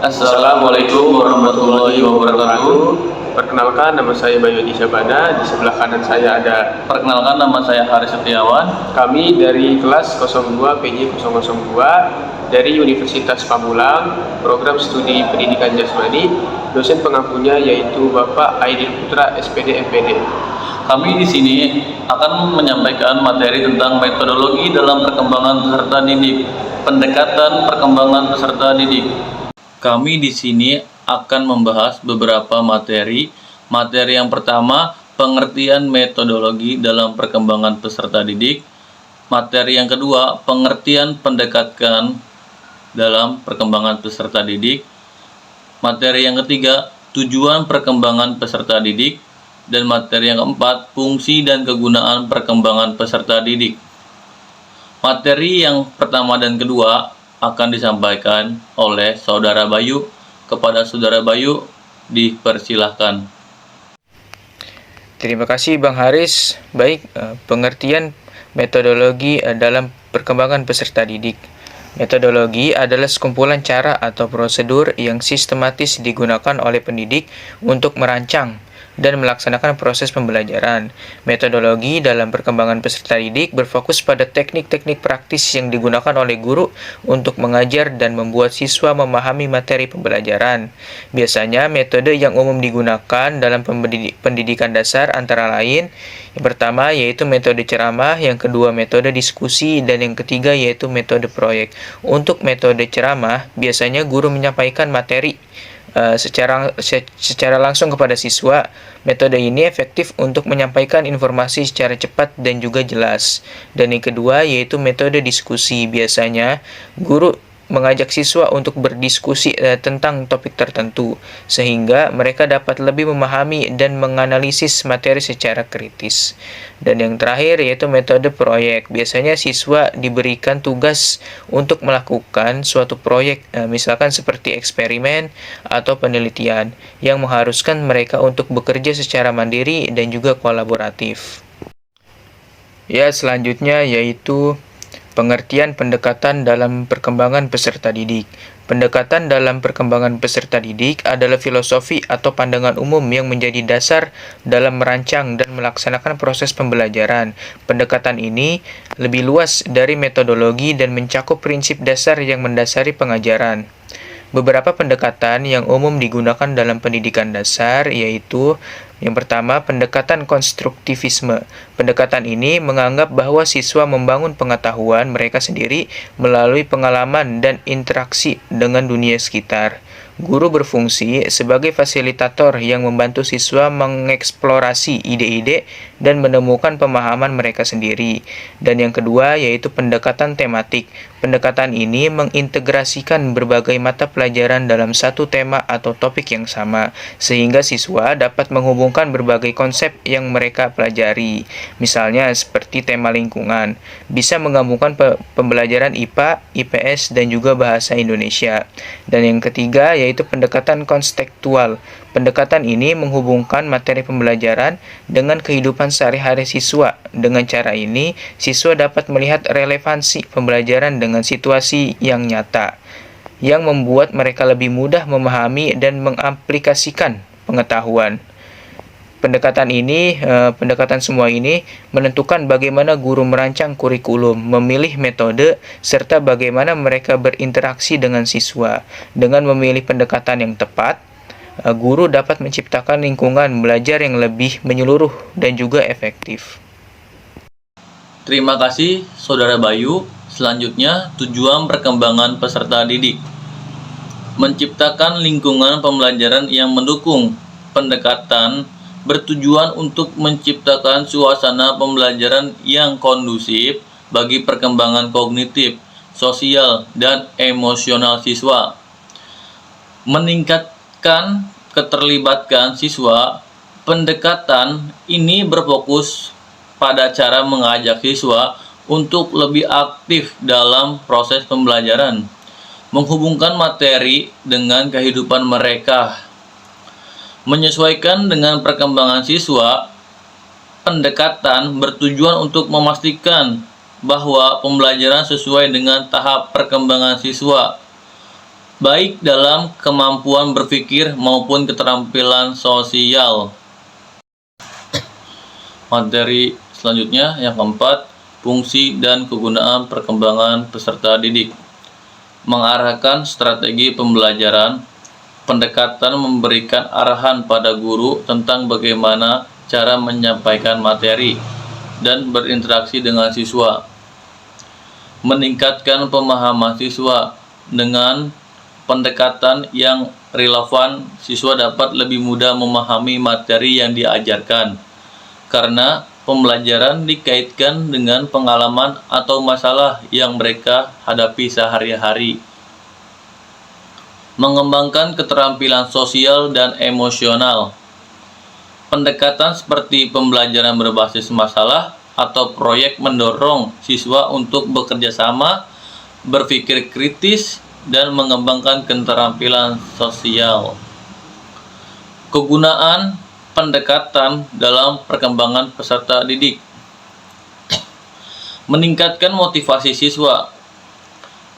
Assalamualaikum warahmatullahi wabarakatuh. Perkenalkan, nama saya Bayu Edi Syabana. Di sebelah kanan saya ada. Perkenalkan, nama saya Haris Setiawan. Kami dari kelas 02 PJ 002 dari Universitas Pamulang, program studi pendidikan jasmani. Dosen pengampunya yaitu Bapak Aidil Putra, SPD MPD. Kami di sini akan menyampaikan materi tentang metodologi dalam perkembangan peserta didik, pendekatan perkembangan peserta didik. Kami di sini akan membahas beberapa materi. Materi yang pertama, pengertian metodologi dalam perkembangan peserta didik. Materi yang kedua, pengertian pendekatan dalam perkembangan peserta didik. Materi yang ketiga, tujuan perkembangan peserta didik. Dan materi yang keempat, fungsi dan kegunaan perkembangan peserta didik. Materi yang pertama dan kedua akan disampaikan oleh Saudara Bayu. Kepada Saudara Bayu, dipersilahkan. Terima kasih Bang Haris. Baik, pengertian metodologi dalam perkembangan peserta didik. Metodologi adalah sekumpulan cara atau prosedur yang sistematis digunakan oleh pendidik untuk merancang dan melaksanakan proses pembelajaran. Metodologi dalam perkembangan peserta didik berfokus pada teknik-teknik praktis yang digunakan oleh guru untuk mengajar dan membuat siswa memahami materi pembelajaran. Biasanya metode yang umum digunakan dalam pendidikan dasar antara lain, yang pertama yaitu metode ceramah, yang kedua metode diskusi, dan yang ketiga yaitu metode proyek. Untuk metode ceramah, biasanya guru menyampaikan materi secara langsung kepada siswa. Metode ini efektif untuk menyampaikan informasi secara cepat dan juga jelas. Dan yang kedua yaitu metode diskusi. Biasanya guru mengajak siswa untuk berdiskusi tentang topik tertentu, sehingga mereka dapat lebih memahami dan menganalisis materi secara kritis. Dan yang terakhir yaitu metode proyek. Biasanya siswa diberikan tugas untuk melakukan suatu proyek, misalkan seperti eksperimen atau penelitian, yang mengharuskan mereka untuk bekerja secara mandiri dan juga kolaboratif. Ya, selanjutnya yaitu pengertian pendekatan dalam perkembangan peserta didik. Pendekatan dalam perkembangan peserta didik adalah filosofi atau pandangan umum yang menjadi dasar dalam merancang dan melaksanakan proses pembelajaran. Pendekatan ini lebih luas dari metodologi dan mencakup prinsip dasar yang mendasari pengajaran. Beberapa pendekatan yang umum digunakan dalam pendidikan dasar yaitu yang pertama, pendekatan konstruktivisme. Pendekatan ini menganggap bahwa siswa membangun pengetahuan mereka sendiri melalui pengalaman dan interaksi dengan dunia sekitar. Guru berfungsi sebagai fasilitator yang membantu siswa mengeksplorasi ide-ide dan menemukan pemahaman mereka sendiri. Dan yang kedua yaitu pendekatan tematik. Pendekatan ini mengintegrasikan berbagai mata pelajaran dalam satu tema atau topik yang sama, sehingga siswa dapat menghubungkan berbagai konsep yang mereka pelajari. Misalnya seperti tema lingkungan, bisa menggabungkan pembelajaran IPA, IPS, dan juga bahasa Indonesia. Dan yang ketiga yaitu pendekatan konstekstual. Pendekatan ini menghubungkan materi pembelajaran dengan kehidupan sehari-hari siswa. Dengan cara ini, siswa dapat melihat relevansi pembelajaran dengan situasi yang nyata, yang membuat mereka lebih mudah memahami dan mengaplikasikan pengetahuan. Pendekatan semua ini menentukan bagaimana guru merancang kurikulum, memilih metode, serta bagaimana mereka berinteraksi dengan siswa. Dengan memilih pendekatan yang tepat, guru dapat menciptakan lingkungan belajar yang lebih menyeluruh dan juga efektif. Terima kasih Saudara Bayu. Selanjutnya, tujuan perkembangan peserta didik. Menciptakan lingkungan pembelajaran yang mendukung. Pendekatan bertujuan untuk menciptakan suasana pembelajaran yang kondusif bagi perkembangan kognitif, sosial, dan emosional siswa. Meningkatkan keterlibatan siswa. Pendekatan ini berfokus pada cara mengajak siswa untuk lebih aktif dalam proses pembelajaran, menghubungkan materi dengan kehidupan mereka. Menyesuaikan dengan perkembangan siswa, pendekatan bertujuan untuk memastikan bahwa pembelajaran sesuai dengan tahap perkembangan siswa. baik dalam kemampuan berpikir maupun keterampilan sosial. Materi selanjutnya yang keempat, fungsi dan kegunaan perkembangan peserta didik. Mengarahkan strategi pembelajaran, pendekatan memberikan arahan pada guru tentang bagaimana cara menyampaikan materi dan berinteraksi dengan siswa. Meningkatkan pemahaman siswa dengan pendekatan yang relevan, siswa dapat lebih mudah memahami materi yang diajarkan karena pembelajaran dikaitkan dengan pengalaman atau masalah yang mereka hadapi sehari-hari. Mengembangkan keterampilan sosial dan emosional. Pendekatan seperti pembelajaran berbasis masalah atau proyek mendorong siswa untuk bekerja sama, berpikir kritis, dan mengembangkan keterampilan sosial. Kegunaan pendekatan dalam perkembangan peserta didik. Meningkatkan motivasi siswa.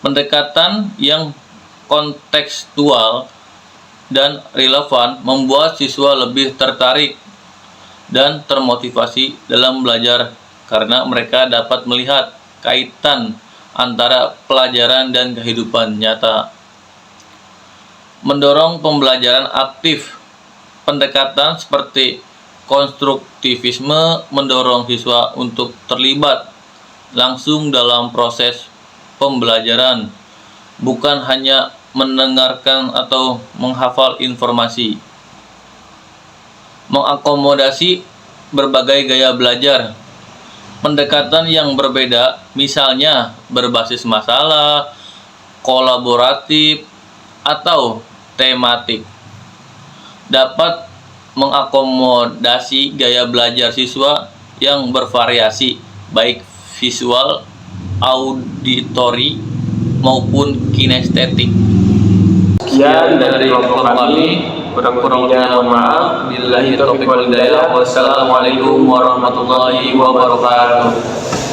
Pendekatan yang kontekstual dan relevan membuat siswa lebih tertarik dan termotivasi dalam belajar karena mereka dapat melihat kaitan antara pelajaran dan kehidupan nyata. Mendorong pembelajaran aktif. Pendekatan seperti konstruktivisme mendorong siswa untuk terlibat langsung dalam proses pembelajaran, bukan hanya mendengarkan atau menghafal informasi. Mengakomodasi berbagai gaya belajar. Pendekatan yang berbeda, misalnya berbasis masalah, kolaboratif, atau tematik, dapat mengakomodasi gaya belajar siswa yang bervariasi, baik visual, auditori, maupun kinestetik. Sekian dari kelompok kami. Kurang-kurangnya mohon maaf. Billahi taufiq wal hidayah. Wassalamualaikum warahmatullahi wabarakatuh.